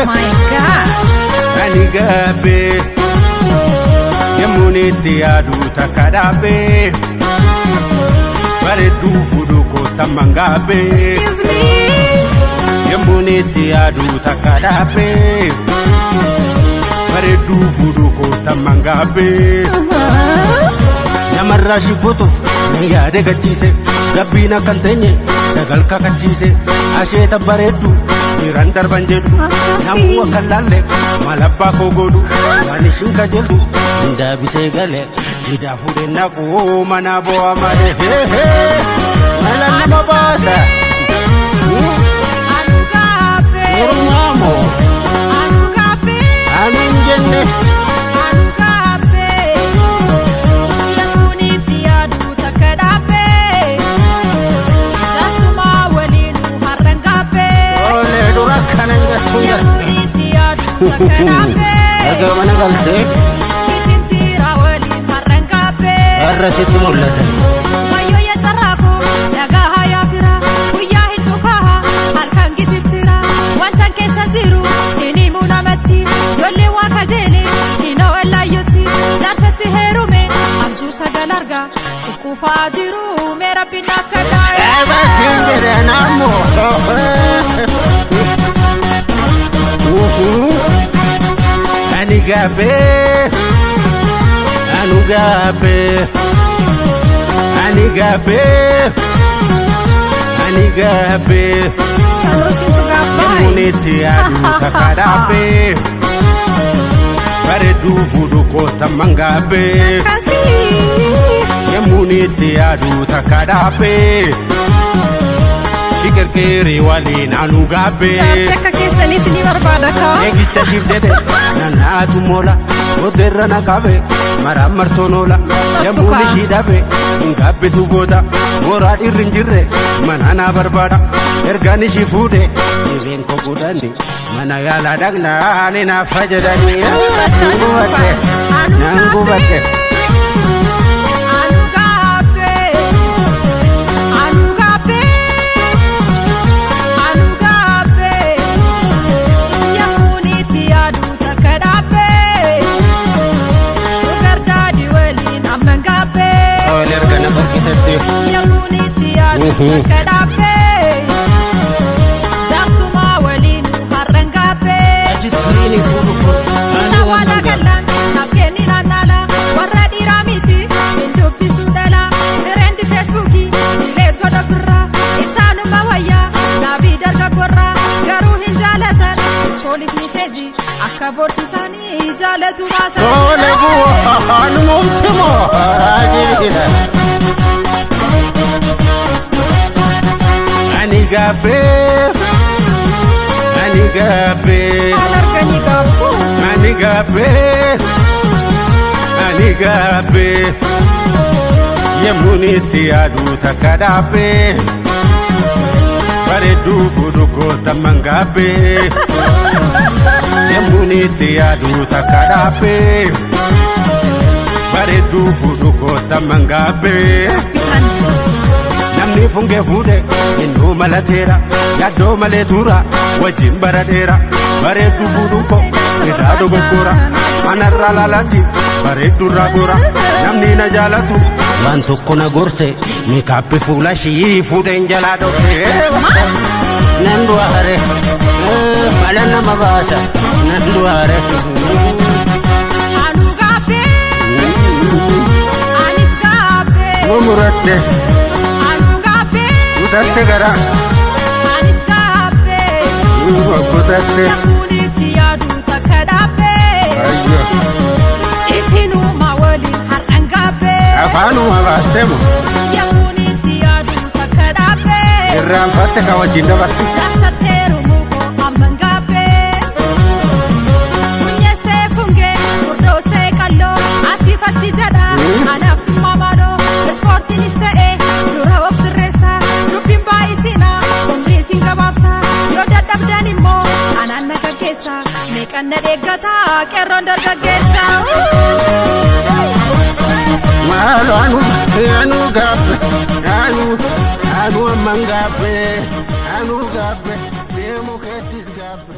My gosh. Yamuniti adu takadabe Baredu fuduko tamangabe Excuse me. Yamuniti adu takadabe Baredu fuduko tamangabe Namarashi kutuf Niyade gachise Gabina kantenye Sagal kakachise Asheta baredu Mirandar banjedu Namu wakalalle Malabba kogodu Wanishinka jeldu Inda bite gale Jida fude naku Manabo amade Malani mabasa Anugabe. Urumamo Anugabe. Anunjenne Anugabe. Yamuniti adu takadabe. Jasuma walinu harangabe. Ole durakananga tunga Yamuniti adu takadabe. Aga mana galte Kitintira walin harangabe. Arrasitu mullata Wayo ya sarako Nagaha ya fira Uya hindukaha Halkan gititira Wantan kesa jiru Ini munamati Yole waka jele Ino ella yuti Darsati herume Amjur sagalarga Kukufa jiru Mera bina kadaya Eba singere namo Anigabe Anugabe Anigabe Anigabe Salo sintugabai Yamuniti adu takadabe Baredu fuduko tamangabe Kasi Yamuniti adu takadabe Shikerkeri walin anugabe Teka kesani sini barbadaka Egicha shifjete Nanatu mola Oderra nakabe Maramartonola Yamuni shidabe Ngabe tugoda Mora irrinjirre Manana barbada Ergani shifude Iben kokudani Mana yala dagna Nina fajadani Nangubate Nangubate Anugabe. Anugabe. Anugabe. Yamuniti adu takadabe. Sugar daddy walin amangabe. Ole ergana bakitete Yamuniti adu takadabe. Jasuma walin harangabe. Ajiskrini fuduko Isa wada galan Nafkeni nanala Warra diramiti Indubbi sudala Trendi Facebooki Dileet goda firra Isaanuma wayya Naabii darga gorra Garuu hin jaalatan Tolif miseeji Akka boorsisaanii jaalatu baasa Ole bu'aan mumtimo Raajila Anigabe Anigabe Alarganyi gabu Anigabe Anigabe Yamuniti adu takadabe Baredu fuduko tamangabe Yamuniti adu takadabe Baredu fuduko tamangabe Bitan Namni funge fude Innu malatera Yaddo maletura Wajin baradera Baredu fuduko Edado gogora Anarra lalati Baredu ragora Namni na jalatu Wantu kuna gorse Mikapi fulashi Fuden jala dokse Nandu hare Malana mabasa Nandu hare Anugabe. Anisgabe. Mumuratte Anugabe. Utatte gara Anisgabe. Kutatte Yamuniti adu takadabe. Ayyo Isinuma walin harangabe. Afanu mabastemo Yamuniti adu takadabe. Irraanfatte ka wajjin dabarsi Jaarsateeru muko amangabe. Funyeste funge furdooste kallo asifachi jada. Anaaf mamado ispoortiinis ta'e dura obsirreessa dubbiin baay'isina umrii isin gabaabsa yoo dadhabdan immoo anaan na gaggeessa meeqan na deeggata qeerroon dargaggeessa. Maalo anu gabbe anu amman gabbe anu gabbe deemu keettis gabbe.